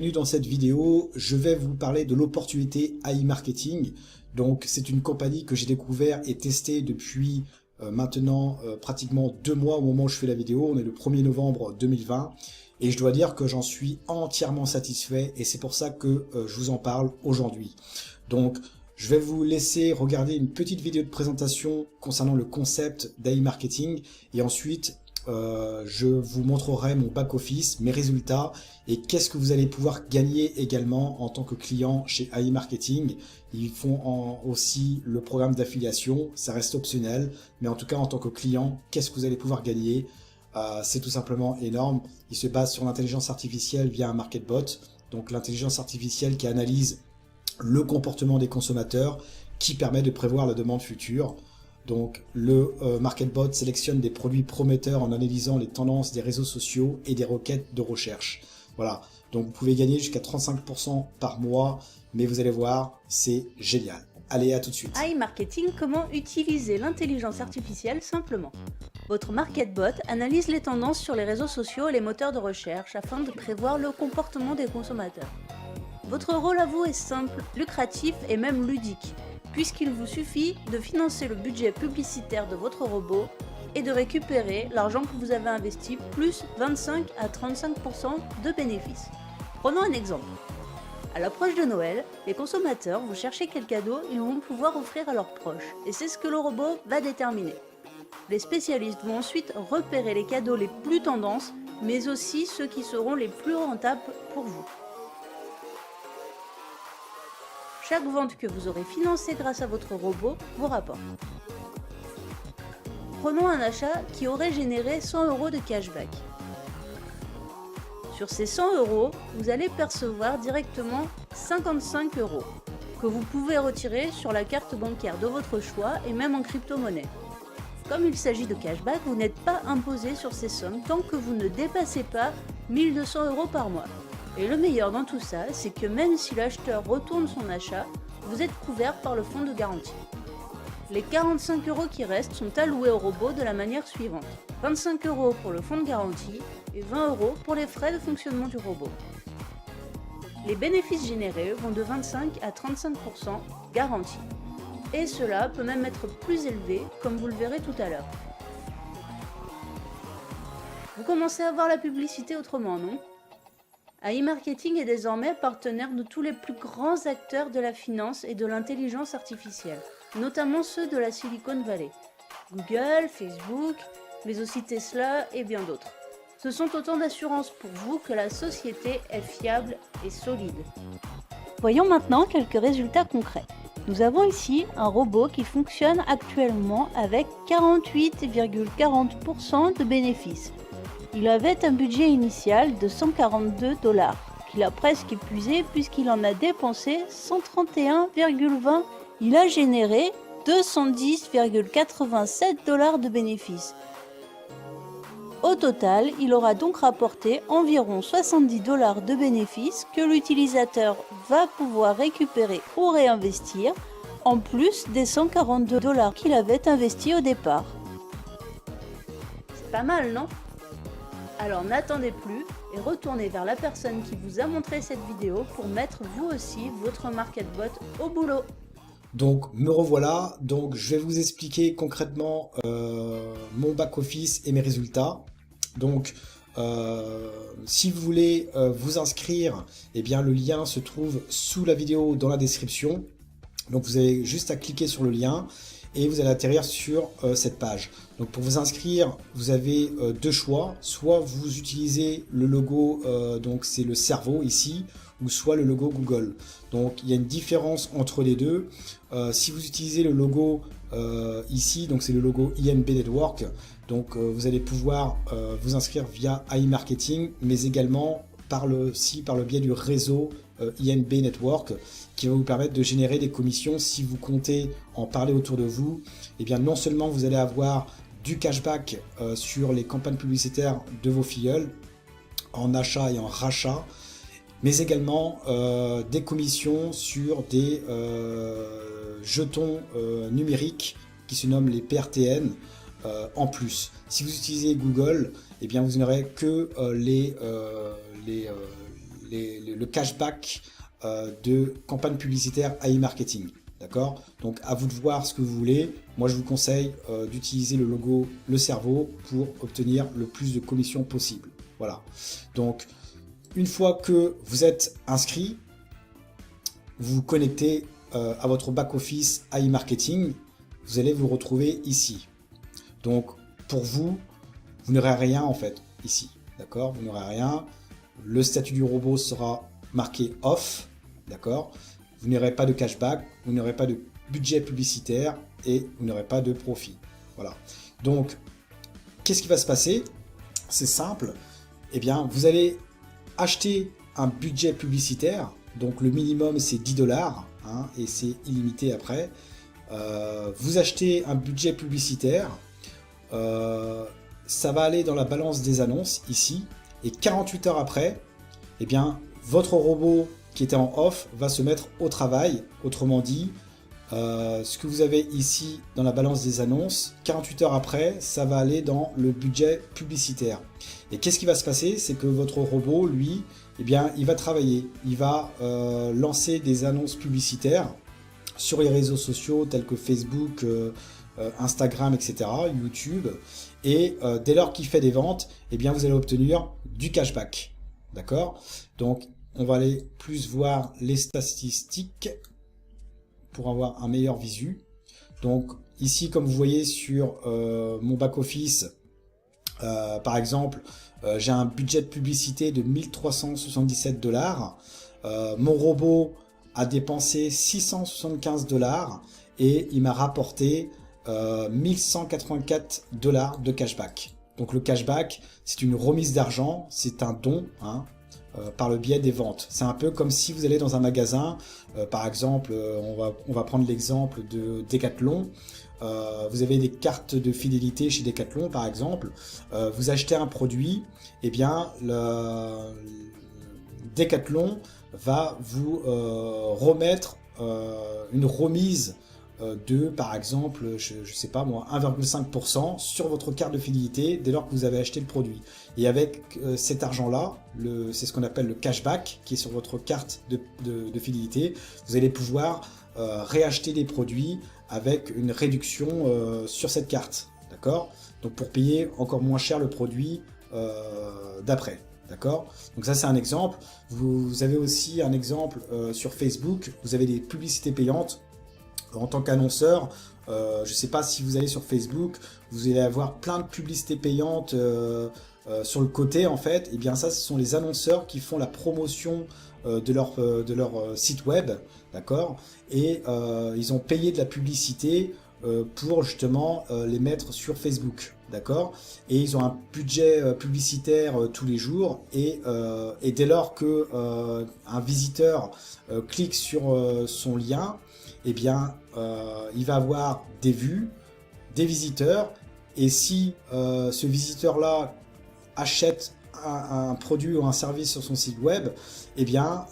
Bienvenue dans cette vidéo, je vais vous parler de l'opportunité AI Marketing. Donc c'est une compagnie que j'ai découvert et testée depuis maintenant pratiquement 2 mois au moment où je fais la vidéo. On est le 1er novembre 2020 et je dois dire que j'en suis entièrement satisfait et c'est pour ça que je vous en parle aujourd'hui. Donc je vais vous laisser regarder une petite vidéo de présentation concernant le concept d'AI Marketing et ensuite je vous montrerai mon back-office, mes résultats et qu'est-ce que vous allez pouvoir gagner également en tant que client chez AI Marketing. Ils font aussi le programme d'affiliation, ça reste optionnel, mais en tout cas en tant que client, qu'est-ce que vous allez pouvoir gagner? C'est tout simplement énorme. Ils se basent sur l'intelligence artificielle via un MarketBot, donc l'intelligence artificielle qui analyse le comportement des consommateurs, qui permet de prévoir la demande future. Donc le MarketBot sélectionne des produits prometteurs en analysant les tendances des réseaux sociaux et des requêtes de recherche. Voilà, donc vous pouvez gagner jusqu'à 35% par mois, mais vous allez voir, c'est génial. Allez, à tout de suite. AI Marketing, comment utiliser l'intelligence artificielle simplement. Votre MarketBot analyse les tendances sur les réseaux sociaux et les moteurs de recherche afin de prévoir le comportement des consommateurs. Votre rôle à vous est simple, lucratif et même ludique, puisqu'il vous suffit de financer le budget publicitaire de votre robot et de récupérer l'argent que vous avez investi plus 25 à 35% de bénéfices. Prenons un exemple. À l'approche de Noël, les consommateurs vont chercher quel cadeau ils vont pouvoir offrir à leurs proches, et c'est ce que le robot va déterminer. Les spécialistes vont ensuite repérer les cadeaux les plus tendances, mais aussi ceux qui seront les plus rentables pour vous. Chaque vente que vous aurez financée grâce à votre robot vous rapporte. Prenons un achat qui aurait généré 100 € de cashback. Sur ces 100 €, vous allez percevoir directement 55 € que vous pouvez retirer sur la carte bancaire de votre choix et même en crypto-monnaie. Comme il s'agit de cashback, vous n'êtes pas imposé sur ces sommes tant que vous ne dépassez pas 1200 € par mois. Et le meilleur dans tout ça, c'est que même si l'acheteur retourne son achat, vous êtes couvert par le fonds de garantie. Les 45 € qui restent sont alloués au robot de la manière suivante. 25 € pour le fonds de garantie et 20 € pour les frais de fonctionnement du robot. Les bénéfices générés vont de 25 à 35% garantis. Et cela peut même être plus élevé, comme vous le verrez tout à l'heure. Vous commencez à voir la publicité autrement, non ? AI Marketing est désormais partenaire de tous les plus grands acteurs de la finance et de l'intelligence artificielle, notamment ceux de la Silicon Valley. Google, Facebook, mais aussi Tesla et bien d'autres. Ce sont autant d'assurances pour vous que la société est fiable et solide. Voyons maintenant quelques résultats concrets. Nous avons ici un robot qui fonctionne actuellement avec 48,40% de bénéfices. Il avait un budget initial de 142 $, qu'il a presque épuisé puisqu'il en a dépensé 131,20 $. Il a généré 210,87 $ de bénéfices. Au total, il aura donc rapporté environ 70 $ de bénéfices que l'utilisateur va pouvoir récupérer ou réinvestir, en plus des 142 $ qu'il avait investis au départ. C'est pas mal, non ? Alors n'attendez plus et retournez vers la personne qui vous a montré cette vidéo pour mettre vous aussi votre MarketBot au boulot. Donc me revoilà, donc je vais vous expliquer concrètement mon back-office et mes résultats. Donc si vous voulez vous inscrire, eh bien le lien se trouve sous la vidéo dans la description. Donc vous avez juste à cliquer sur le lien et vous allez atterrir sur cette page. Donc pour vous inscrire, vous avez deux choix. Soit vous utilisez le logo, donc c'est le cerveau ici, ou soit le logo Google. Donc il y a une différence entre les deux. Si vous utilisez le logo ici, donc c'est le logo INB Network, donc vous allez pouvoir vous inscrire via AI Marketing, mais également par le biais du réseau INB Network, qui va vous permettre de générer des commissions. Si vous comptez en parler autour de vous, et bien non seulement vous allez avoir du cashback sur les campagnes publicitaires de vos filleuls en achat et en rachat, mais également des commissions sur des jetons numériques qui se nomment les PRTN en plus. Si vous utilisez Google, eh bien vous n'aurez que le cashback de campagne publicitaire AI marketing. D'accord? Donc à vous de voir ce que vous voulez. Moi je vous conseille d'utiliser le logo Le Cerveau pour obtenir le plus de commissions possible. Voilà. Donc une fois que vous êtes inscrit, vous vous connectez à votre back-office AI marketing. Vous allez vous retrouver ici. Donc pour vous, vous n'aurez rien en fait ici. D'accord? Vous n'aurez rien. Le statut du robot sera marqué off. D'accord? Vous n'aurez pas de cashback, vous n'aurez pas de budget publicitaire et vous n'aurez pas de profit. Voilà. Donc, qu'est-ce qui va se passer? C'est simple. Eh bien, vous allez acheter un budget publicitaire. Donc, le minimum, c'est 10 $, hein, et c'est illimité après. Vous achetez un budget publicitaire. Ça va aller dans la balance des annonces, ici. Et 48 heures après, eh bien, votre robot qui était en off va se mettre au travail. Autrement dit, ce que vous avez ici dans la balance des annonces, 48 heures après, ça va aller dans le budget publicitaire. Et qu'est-ce qui va se passer? C'est que votre robot, lui, eh bien, il va travailler. Il va lancer des annonces publicitaires sur les réseaux sociaux tels que Facebook, Instagram, etc., YouTube. Et dès lors qu'il fait des ventes, eh bien, vous allez obtenir du cashback. D'accord? Donc, on va aller plus voir les statistiques pour avoir un meilleur visu. Donc ici, comme vous voyez sur mon back-office, par exemple, j'ai un budget de publicité de 1377 $. Mon robot a dépensé 675 $ et il m'a rapporté 1184 $ de cashback. Donc le cashback, c'est une remise d'argent, c'est un don, hein, par le biais des ventes. C'est un peu comme si vous allez dans un magasin, par exemple, on va prendre l'exemple de Decathlon. Vous avez des cartes de fidélité chez Decathlon, par exemple. Vous achetez un produit, et bien Decathlon va vous remettre une remise de, par exemple, je sais pas moi, 1,5% sur votre carte de fidélité dès lors que vous avez acheté le produit. Et avec cet argent-là, c'est ce qu'on appelle le cashback qui est sur votre carte de fidélité, vous allez pouvoir réacheter des produits avec une réduction sur cette carte. D'accord? Donc pour payer encore moins cher le produit d'après. D'accord? Donc ça c'est un exemple. Vous avez aussi un exemple sur Facebook, vous avez des publicités payantes. En tant qu'annonceur, je ne sais pas si vous allez sur Facebook, vous allez avoir plein de publicités payantes sur le côté en fait. Et bien ça, ce sont les annonceurs qui font la promotion de leur site web, d'accord? Et ils ont payé de la publicité pour justement les mettre sur Facebook, d'accord? Et ils ont un budget publicitaire tous les jours et dès lors que un visiteur clique sur son lien, eh bien, il va avoir des vues, des visiteurs, et si ce visiteur-là achète un produit ou un service sur son site web, eh bien,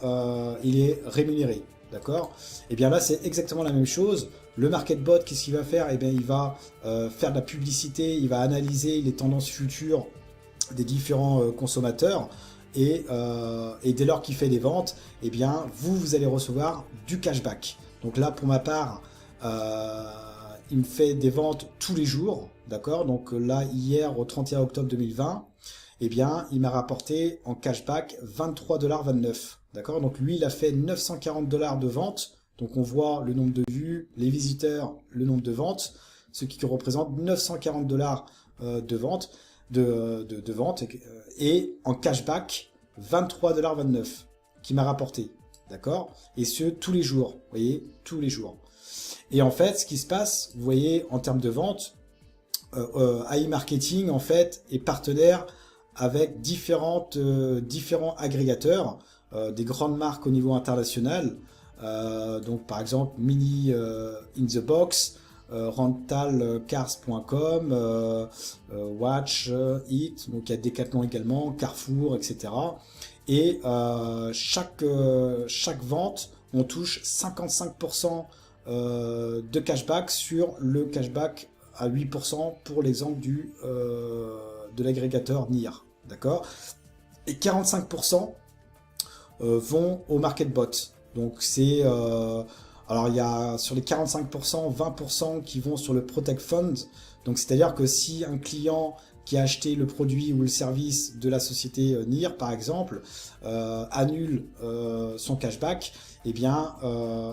il est rémunéré, d'accord? Et bien là, c'est exactement la même chose. Le MarketBot, qu'est-ce qu'il va faire? Eh bien, il va faire de la publicité, il va analyser les tendances futures des différents consommateurs, et dès lors qu'il fait des ventes, eh bien, vous allez recevoir du cashback. Donc là, pour ma part, il me fait des ventes tous les jours, d'accord? Donc là, hier, au 31 octobre 2020, eh bien, il m'a rapporté en cashback 23,29 $, d'accord? Donc lui, il a fait 940 $ de ventes. Donc on voit le nombre de vues, les visiteurs, le nombre de ventes, ce qui représente 940 $ de ventes, de ventes, et en cashback, 23,29 $ qui m'a rapporté. D'accord? Et ce, tous les jours. Vous voyez? Tous les jours. Et en fait, ce qui se passe, vous voyez, en termes de vente, AI Marketing, en fait, est partenaire avec différents agrégateurs, des grandes marques au niveau international. Donc, par exemple, Mini in the Box, rentalcars.com, Watch It, donc il y a Decathlon également, Carrefour, etc. Et chaque vente, on touche 55% de cashback sur le cashback à 8% pour l'exemple de l'agrégateur NIR. D'accord? Et 45% vont au MarketBot. Donc c'est alors il y a sur les 45%, 20% qui vont sur le Protect Fund. Donc c'est-à-dire que si un client qui a acheté le produit ou le service de la société NIR par exemple annule son cashback, eh bien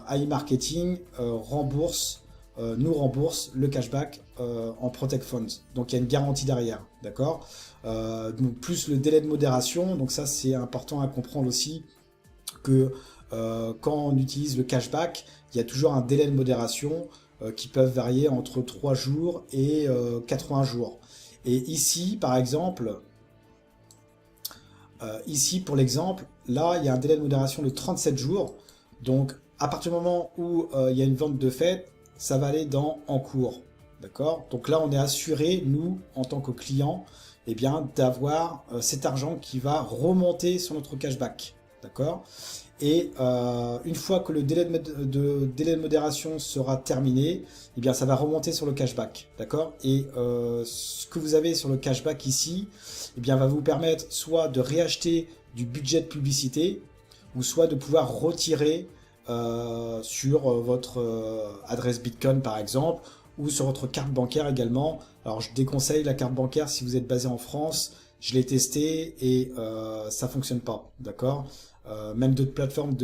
iMarketing nous rembourse le cashback en Protect Funds. Donc il y a une garantie derrière, d'accord. Donc plus le délai de modération, donc ça c'est important à comprendre aussi que quand on utilise le cashback, il y a toujours un délai de modération qui peuvent varier entre 3 jours et 80 jours. Et ici, par exemple, ici pour l'exemple, là il y a un délai de modération de 37 jours. Donc à partir du moment où il y a une vente de fait, ça va aller dans en cours. D'accord? Donc là on est assuré, nous, en tant que client, eh bien, d'avoir cet argent qui va remonter sur notre cashback. D'accord? Et une fois que le délai de modération sera terminé, eh bien, ça va remonter sur le cashback. D'accord? Et ce que vous avez sur le cashback ici, eh bien, va vous permettre soit de réacheter du budget de publicité, ou soit de pouvoir retirer sur votre adresse Bitcoin par exemple, ou sur votre carte bancaire également. Alors je déconseille la carte bancaire si vous êtes basé en France. Je l'ai testé et ça fonctionne pas, d'accord. Même d'autres plateformes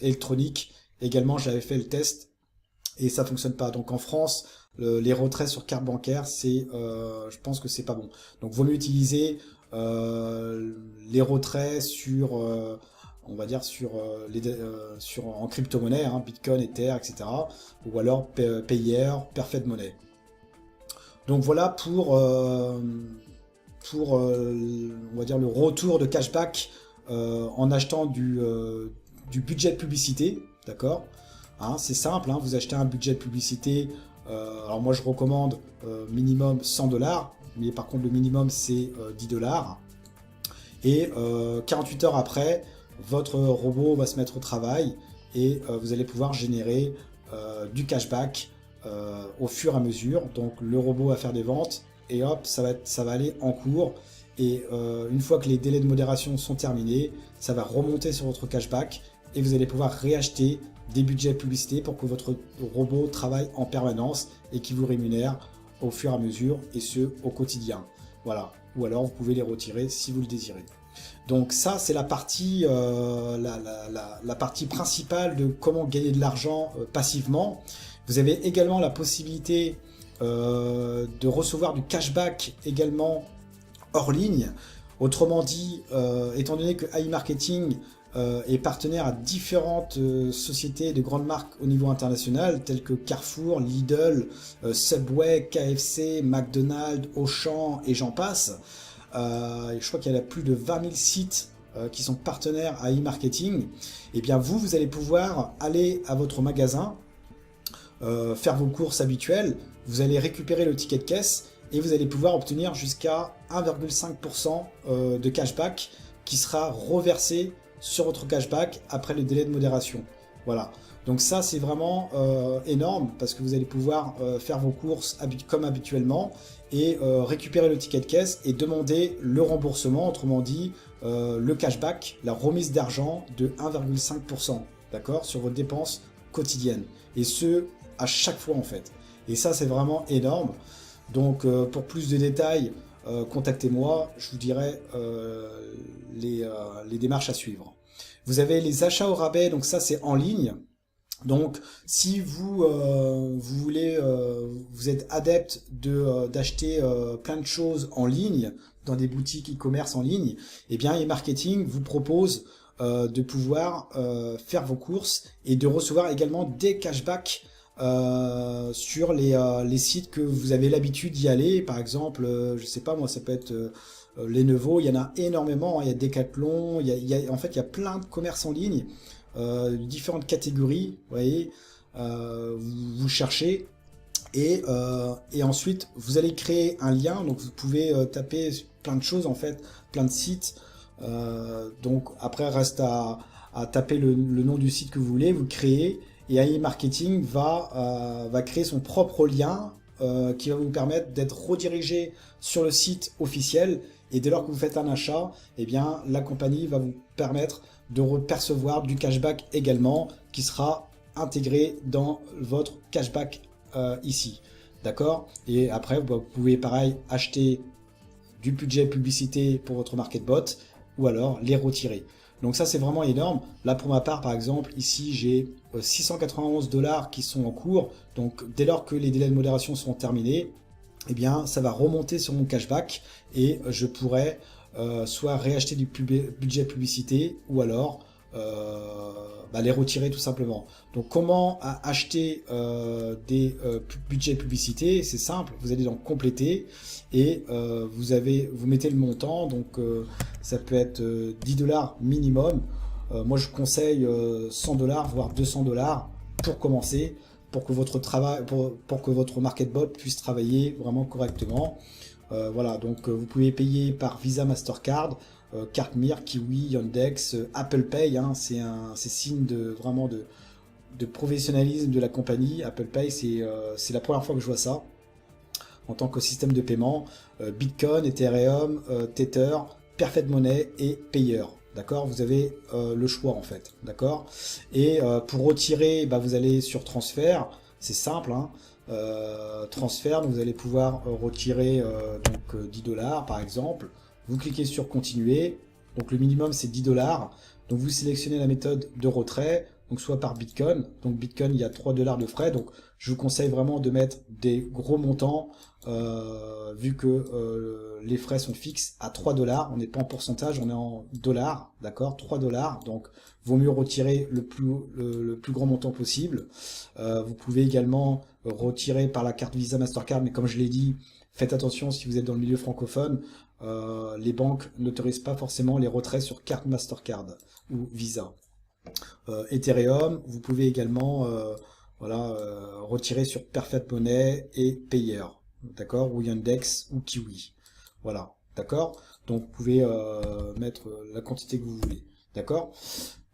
électroniques également, j'avais fait le test et ça fonctionne pas. Donc en France, les retraits sur carte bancaire, je pense que c'est pas bon. Donc vaut mieux utiliser les retraits sur on va dire en crypto-monnaie, hein, Bitcoin, Ether, etc. Ou alors Payer, Perfect Money. Donc voilà pour on va dire le retour de cashback en achetant du budget de publicité, d'accord, hein, c'est simple, hein, vous achetez un budget de publicité, alors moi je recommande minimum 100$, mais par contre le minimum c'est 10$, et 48 heures après, votre robot va se mettre au travail et vous allez pouvoir générer du cashback au fur et à mesure. Donc le robot va faire des ventes et hop, ça va aller en cours. Et une fois que les délais de modération sont terminés, ça va remonter sur votre cashback et vous allez pouvoir réacheter des budgets de publicité pour que votre robot travaille en permanence et qui vous rémunère au fur et à mesure, et ce au quotidien. Voilà. Ou alors vous pouvez les retirer si vous le désirez. Donc ça c'est la partie la partie principale de comment gagner de l'argent passivement. Vous avez également la possibilité de recevoir du cashback également hors ligne. Autrement dit, étant donné que iMarketing est partenaire à différentes sociétés de grandes marques au niveau international, telles que Carrefour, Lidl, Subway, KFC, McDonald's, Auchan et j'en passe. Je crois qu'il y a plus de 20 000 sites qui sont partenaires à iMarketing. Et bien vous allez pouvoir aller à votre magasin, faire vos courses habituelles, vous allez récupérer le ticket de caisse et vous allez pouvoir obtenir jusqu'à 1,5% de cashback qui sera reversé sur votre cashback après le délai de modération. Voilà. Donc ça c'est vraiment énorme parce que vous allez pouvoir faire vos courses comme habituellement et récupérer le ticket de caisse et demander le remboursement, autrement dit le cashback, la remise d'argent de 1,5%, d'accord, sur vos dépenses quotidiennes. Et ce, à chaque fois en fait. Et ça c'est vraiment énorme. Donc pour plus de détails, contactez-moi, je vous dirai les démarches à suivre. Vous avez les achats au rabais, donc ça c'est en ligne. Donc si vous voulez, vous êtes adepte d'acheter plein de choses en ligne dans des boutiques e-commerce en ligne, et bien iMarketing vous propose de pouvoir faire vos courses et de recevoir également des cashbacks sur les sites que vous avez l'habitude d'y aller. Par exemple, je sais pas moi, ça peut être Lenovo, il y en a énormément, hein, il y a Decathlon, en fait il y a plein de commerces en ligne. Différentes catégories, vous voyez, vous cherchez et ensuite vous allez créer un lien, donc vous pouvez taper plein de choses en fait, plein de sites, donc après reste à taper le nom du site que vous voulez, vous le créez et iMarketing va créer son propre lien qui va vous permettre d'être redirigé sur le site officiel, et dès lors que vous faites un achat, eh bien la compagnie va vous permettre de percevoir du cashback également qui sera intégré dans votre cashback ici. D'accord? Et après, vous pouvez pareil acheter du budget publicité pour votre MarketBot ou alors les retirer. Donc ça, c'est vraiment énorme. Là, pour ma part, par exemple, ici, j'ai 691 $ qui sont en cours. Donc, dès lors que les délais de modération sont terminés, eh bien, ça va remonter sur mon cashback et je pourrai soit réacheter du budget publicité ou alors les retirer tout simplement. Donc, comment acheter des budgets publicité? C'est simple, vous allez dans compléter et vous mettez le montant. Donc, ça peut être 10 $ minimum. Moi, je conseille 100 $, voire 200 $ pour commencer, pour que votre travail, pour que votre MarketBot puisse travailler vraiment correctement. Voilà, donc vous pouvez payer par Visa, Mastercard, carte Mir, Kiwi, Yandex, Apple Pay. Hein, c'est signe vraiment de professionnalisme de la compagnie. Apple Pay, c'est la première fois que je vois ça en tant que système de paiement. Bitcoin, Ethereum, Tether, Perfect Money et Payer. D'accord, vous avez le choix en fait, d'accord. Et pour retirer, vous allez sur transfert, c'est simple, hein. Transfert, vous allez pouvoir retirer 10 $ par exemple. Vous cliquez sur continuer, donc le minimum c'est 10 $. Donc vous sélectionnez la méthode de retrait, donc soit par Bitcoin. Donc Bitcoin, il y a 3 $ de frais, donc je vous conseille vraiment de mettre des gros montants vu que les frais sont fixes à 3 $. On n'est pas en pourcentage, on est en dollars, d'accord, 3 $. Donc vaut mieux retirer le plus grand montant possible. Vous pouvez également retirer par la carte Visa, Mastercard, mais comme je l'ai dit, faites attention si vous êtes dans le milieu francophone, les banques n'autorisent pas forcément les retraits sur carte Mastercard ou Visa. Ethereum, vous pouvez également retirer sur Perfect Money et Payer, d'accord, ou Yandex ou Kiwi. Voilà, d'accord. Donc vous pouvez mettre la quantité que vous voulez, d'accord.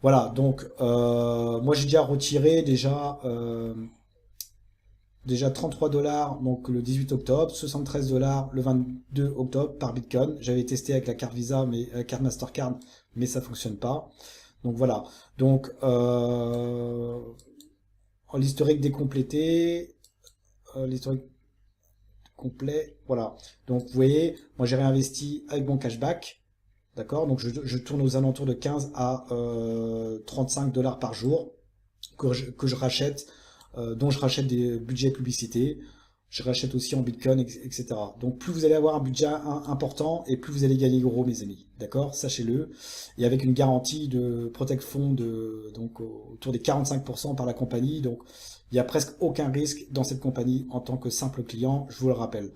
Voilà, donc moi j'ai déjà retiré déjà 33 $ donc le 18 octobre, 73 $ le 22 octobre par Bitcoin. J'avais testé avec la carte Visa, mais la carte Mastercard, mais ça fonctionne pas. Donc voilà. Donc l'historique décomplété, l'historique complet, voilà. Donc vous voyez, moi j'ai réinvesti avec mon cashback, d'accord. Donc je tourne aux alentours de 15 à 35 $ par jour que je rachète. Dont je rachète des budgets publicités, je rachète aussi en Bitcoin, etc. Donc plus vous allez avoir un budget important et plus vous allez gagner gros, mes amis, d'accord, sachez-le. Et avec une garantie de Protect Fund donc autour des 45% par la compagnie, donc il n'y a presque aucun risque dans cette compagnie en tant que simple client, je vous le rappelle.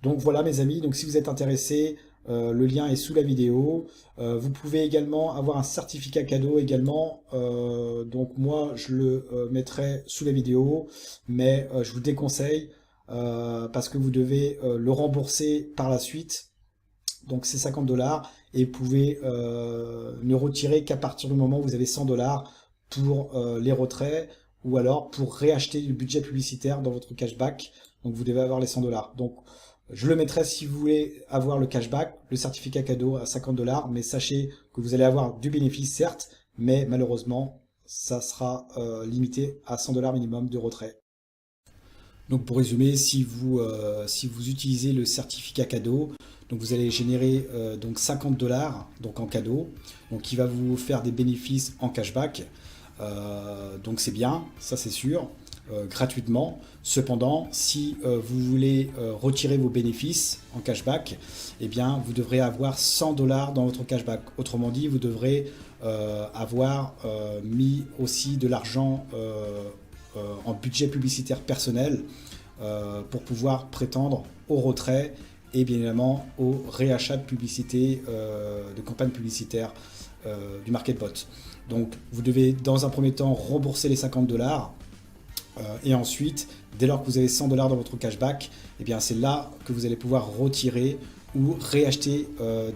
Donc voilà mes amis, donc si vous êtes intéressés, le lien est sous la vidéo. Vous pouvez également avoir un certificat cadeau également. Donc moi je le mettrai sous la vidéo, mais je vous déconseille parce que vous devez le rembourser par la suite. Donc c'est 50 $ et vous pouvez ne retirer qu'à partir du moment où vous avez 100 $ pour les retraits ou alors pour réacheter du budget publicitaire dans votre cashback. Donc vous devez avoir les 100 $. Donc je le mettrai si vous voulez avoir le cashback, le certificat cadeau à 50 $, mais sachez que vous allez avoir du bénéfice certes, mais malheureusement ça sera limité à 100 $ minimum de retrait. Donc pour résumer, si vous utilisez le certificat cadeau, donc vous allez générer donc 50 $ donc en cadeau, donc qui va vous faire des bénéfices en cashback. Donc c'est bien, ça c'est sûr. Gratuitement. Cependant, si vous voulez retirer vos bénéfices en cashback, eh bien, vous devrez avoir 100 $ dans votre cashback. Autrement dit, vous devrez avoir mis aussi de l'argent en budget publicitaire personnel pour pouvoir prétendre au retrait et bien évidemment au réachat de publicité, de campagne publicitaire du MarketBot. Donc, vous devez dans un premier temps rembourser les 50 $. Et ensuite, dès lors que vous avez 100 $ dans votre cashback, eh bien c'est là que vous allez pouvoir retirer ou réacheter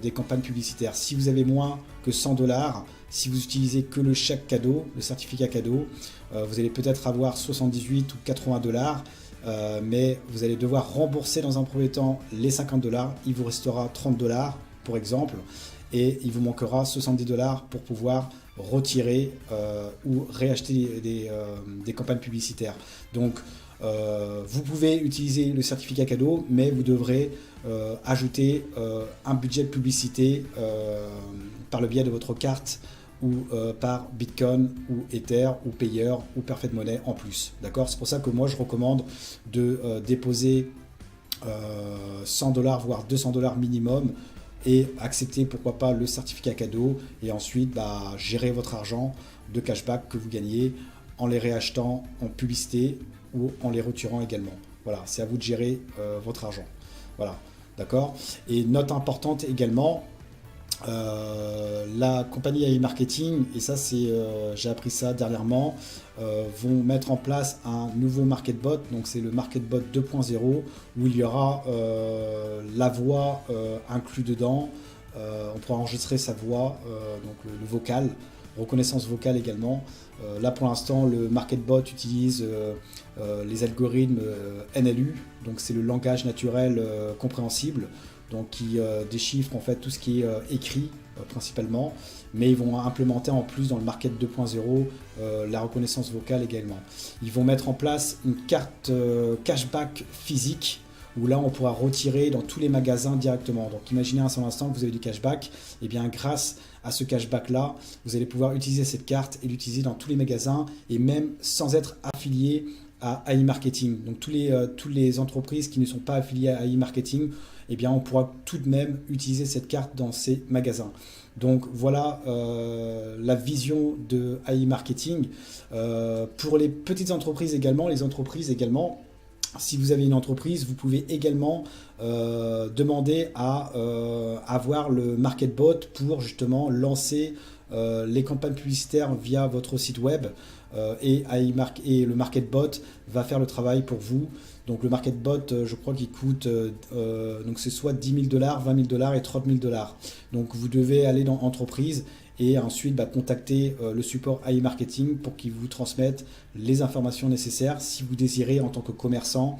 des campagnes publicitaires. Si vous avez moins que 100 $, si vous utilisez que le chèque cadeau, le certificat cadeau, vous allez peut-être avoir 78 ou 80 $, mais vous allez devoir rembourser dans un premier temps les 50 $. Il vous restera 30 $ pour exemple, et il vous manquera 70 $ pour pouvoir retirer ou réacheter des campagnes publicitaires. Donc vous pouvez utiliser le certificat cadeau, mais vous devrez ajouter un budget de publicité par le biais de votre carte ou par Bitcoin ou Ether ou Payer ou Perfect Money en plus. D'accord? C'est pour ça que moi je recommande de déposer 100 $, voire 200 $ minimum, et accepter pourquoi pas le certificat cadeau, et ensuite gérer votre argent de cashback que vous gagnez en les réachetant en publicité ou en les retirant également. Voilà, c'est à vous de gérer votre argent. Voilà, d'accord? Et note importante également, la compagnie AI Marketing, et ça c'est j'ai appris ça dernièrement, vont mettre en place un nouveau MarketBot, donc c'est le MarketBot 2.0, où il y aura la voix inclus dedans. On pourra enregistrer sa voix, donc le vocal, reconnaissance vocale également. Là pour l'instant le MarketBot utilise les algorithmes NLU, donc c'est le langage naturel compréhensible, donc qui déchiffre en fait tout ce qui est écrit principalement, mais ils vont implémenter en plus dans le Market 2.0 la reconnaissance vocale également. Ils vont mettre en place une carte cashback physique, où là on pourra retirer dans tous les magasins directement. Donc imaginez un seul instant que vous avez du cashback, et bien grâce à ce cashback là, vous allez pouvoir utiliser cette carte et l'utiliser dans tous les magasins, et même sans être affilié à AI Marketing. Donc toutes les entreprises qui ne sont pas affiliées à AI Marketing, eh bien on pourra tout de même utiliser cette carte dans ces magasins. Donc voilà la vision de AI Marketing. Pour les petites entreprises également, si vous avez une entreprise, vous pouvez également demander à avoir le MarketBot pour justement lancer les campagnes publicitaires via votre site web, et le MarketBot va faire le travail pour vous. Donc le MarketBot, je crois qu'il coûte, donc c'est soit 10 000 $, 20 000 $ et 30 000 $. Donc vous devez aller dans Entreprise et ensuite contacter le support AI Marketing pour qu'ils vous transmettent les informations nécessaires si vous désirez en tant que commerçant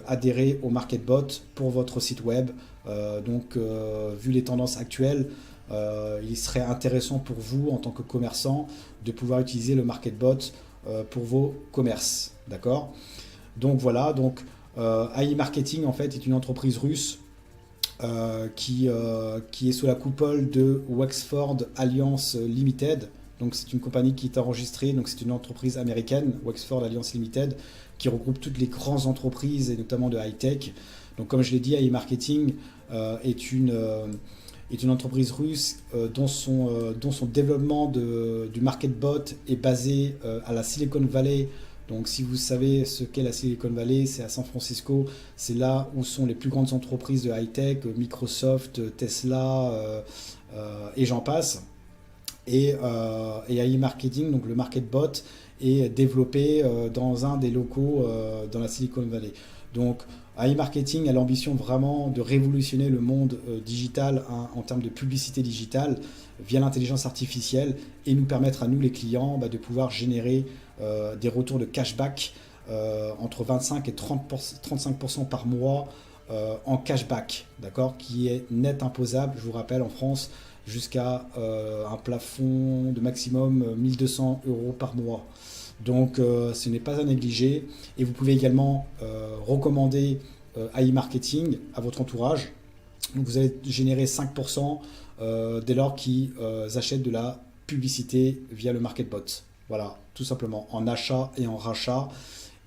adhérer au MarketBot pour votre site web. Vu les tendances actuelles, il serait intéressant pour vous en tant que commerçant de pouvoir utiliser le MarketBot pour vos commerces. D'accord? Donc voilà, AI Marketing en fait est une entreprise russe qui est sous la coupole de Wexford Alliance Limited. Donc c'est une compagnie qui est enregistrée, donc c'est une entreprise américaine, Wexford Alliance Limited, qui regroupe toutes les grandes entreprises et notamment de high-tech. Donc comme je l'ai dit, AI Marketing est une entreprise russe dont son développement du MarketBot est basé à la Silicon Valley. Donc si vous savez ce qu'est la Silicon Valley, c'est à San Francisco, c'est là où sont les plus grandes entreprises de high-tech, Microsoft, Tesla et j'en passe. Et AI Marketing, donc le MarketBot, est développé dans un des locaux dans la Silicon Valley. Donc AI Marketing a l'ambition vraiment de révolutionner le monde digital en termes de publicité digitale via l'intelligence artificielle, et nous permettre à nous les clients de pouvoir générer des retours de cashback entre 25 et 35% par mois en cashback, d'accord, qui est net imposable, je vous rappelle, en France, jusqu'à un plafond de maximum 1 200 € par mois. Donc ce n'est pas à négliger, et vous pouvez également recommander AI Marketing à votre entourage. Donc vous allez générer 5% dès lors qu'ils achètent de la publicité via le MarketBot. Voilà, tout simplement, en achat et en rachat.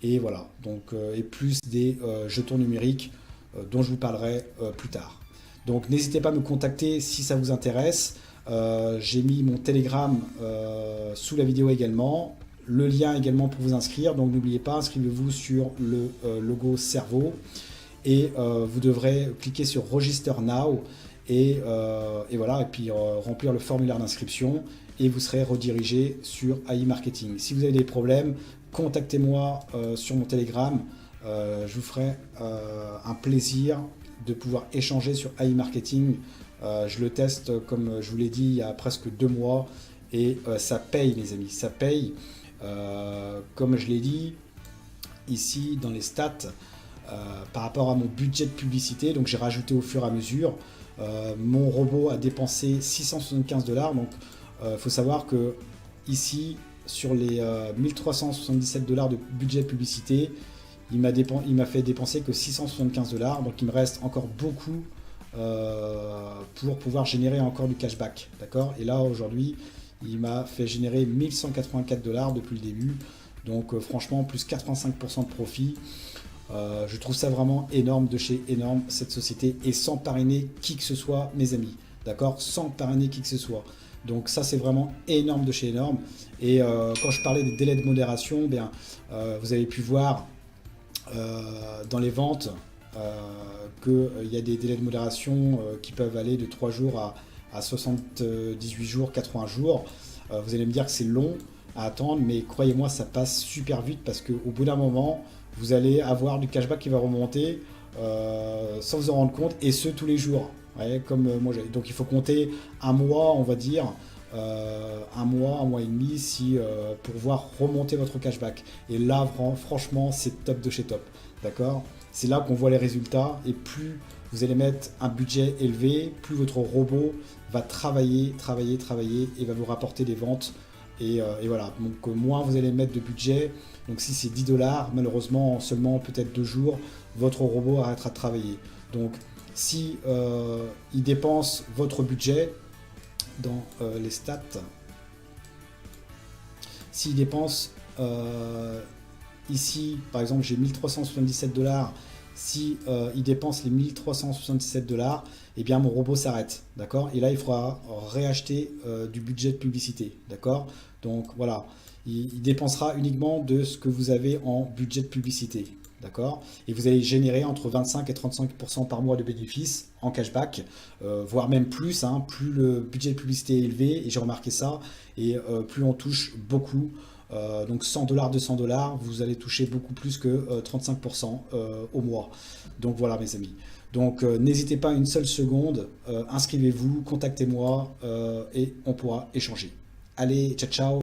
Et voilà, donc et plus des jetons numériques dont je vous parlerai plus tard. Donc n'hésitez pas à me contacter si ça vous intéresse. J'ai mis mon Telegram sous la vidéo également. Le lien également pour vous inscrire. Donc n'oubliez pas, inscrivez-vous sur le logo cerveau. Et vous devrez cliquer sur Register Now. Et voilà, et puis remplir le formulaire d'inscription, et vous serez redirigé sur AI Marketing. Si vous avez des problèmes, contactez-moi sur mon Telegram. Je vous ferai un plaisir de pouvoir échanger sur AI Marketing. Je le teste, comme je vous l'ai dit, il y a presque 2 mois, et ça paye, les amis, ça paye. Comme je l'ai dit ici dans les stats, par rapport à mon budget de publicité, donc j'ai rajouté au fur et à mesure. Mon robot a dépensé 675 $, donc faut savoir que ici, sur les 1377 $ de budget publicité, il m'a fait dépenser que 675 $, donc il me reste encore beaucoup pour pouvoir générer encore du cashback, d'accord? Et là aujourd'hui, il m'a fait générer 1184 $ depuis le début, donc franchement plus 85% de profit. Je trouve ça vraiment énorme de chez énorme cette société, et sans parrainer qui que ce soit, mes amis, d'accord? Sans parrainer qui que ce soit. Donc ça c'est vraiment énorme de chez énorme. Et quand je parlais des délais de modération, bien, vous avez pu voir dans les ventes qu'il y a des délais de modération qui peuvent aller de 3 jours à 78 jours, 80 jours. Vous allez me dire que c'est long à attendre, mais croyez-moi, ça passe super vite, parce qu'au bout d'un moment, vous allez avoir du cashback qui va remonter sans vous en rendre compte, et ce tous les jours. Ouais, comme moi j'ai. Donc il faut compter un mois, on va dire, un mois et demi, pour voir remonter votre cashback. Et là, franchement, c'est top de chez top. D'accord? C'est là qu'on voit les résultats, et plus vous allez mettre un budget élevé, plus votre robot va travailler et va vous rapporter des ventes. Et voilà, donc moins vous allez mettre de budget. Donc si c'est 10 $, malheureusement, en seulement peut-être 2 jours, votre robot arrêtera de travailler. Donc si il dépense votre budget dans les stats, s'il dépense ici, par exemple, j'ai 1377 $, si il dépense les 1377 $, eh bien mon robot s'arrête, d'accord? Et là, il faudra réacheter du budget de publicité, d'accord? Donc voilà, il dépensera uniquement de ce que vous avez en budget de publicité, d'accord? Et vous allez générer entre 25 et 35% par mois de bénéfices en cashback, voire même plus, hein, plus le budget de publicité est élevé, et j'ai remarqué ça, et plus on touche beaucoup. Donc 100 $, 200 $, vous allez toucher beaucoup plus que 35% au mois. Donc voilà mes amis. Donc n'hésitez pas une seule seconde, inscrivez-vous, contactez-moi et on pourra échanger. Allez, ciao ciao.